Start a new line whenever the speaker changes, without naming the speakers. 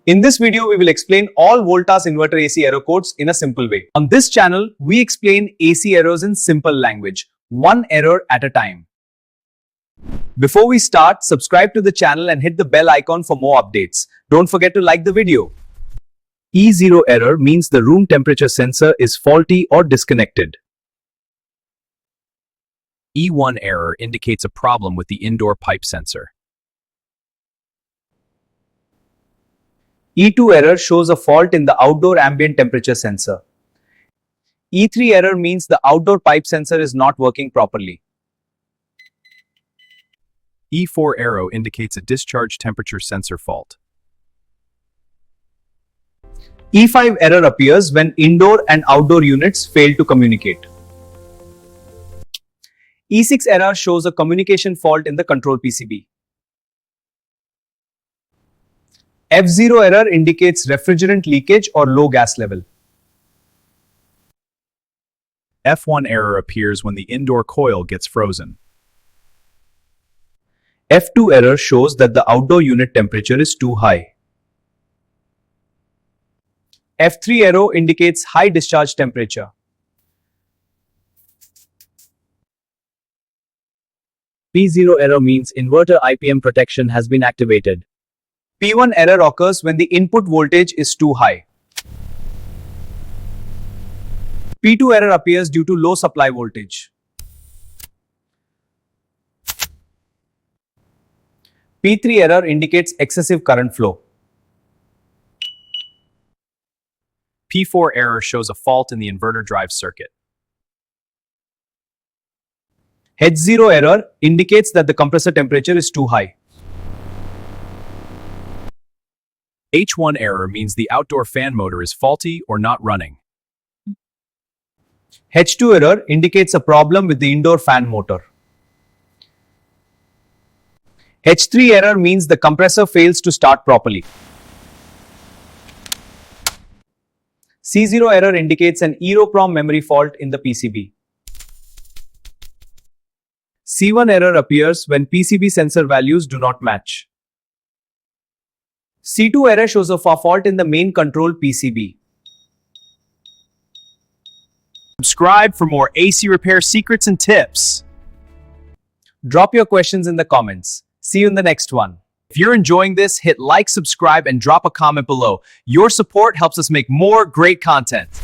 In this video, we will explain all Voltas Inverter AC error codes in a simple way. On this channel, we explain AC errors in simple language, one error at a time. Before we start, subscribe to the channel and hit the bell icon for more updates. Don't forget to like the video. E0 error means the room temperature sensor is faulty or disconnected.
E1 error indicates a problem with the indoor pipe sensor.
E2 error shows a fault in the outdoor ambient temperature sensor. E3 error means the outdoor pipe sensor is not working properly.
E4 error indicates a discharge temperature sensor fault.
E5 error appears when indoor and outdoor units fail to communicate. E6 error shows a communication fault in the control PCB. F0 error indicates refrigerant leakage or low gas level.
F1 error appears when the indoor coil gets frozen.
F2 error shows that the outdoor unit temperature is too high. F3 error indicates high discharge temperature. P0 error means inverter IPM protection has been activated. P1 error occurs when the input voltage is too high. P2 error appears due to low supply voltage. P3 error indicates excessive current flow.
P4 error shows a fault in the inverter drive circuit.
H0 error indicates that the compressor temperature is too high.
H1 error means the outdoor fan motor is faulty or not running.
H2 error indicates a problem with the indoor fan motor. H3 error means the compressor fails to start properly. C0 error indicates an EEPROM memory fault in the PCB. C1 error appears when PCB sensor values do not match. C2 error shows a fault in the main control PCB.
Subscribe for more AC repair secrets and tips.
Drop your questions in the comments. See you in the next one.
If you're enjoying this, hit like, subscribe, and drop a comment below. Your support helps us make more great content.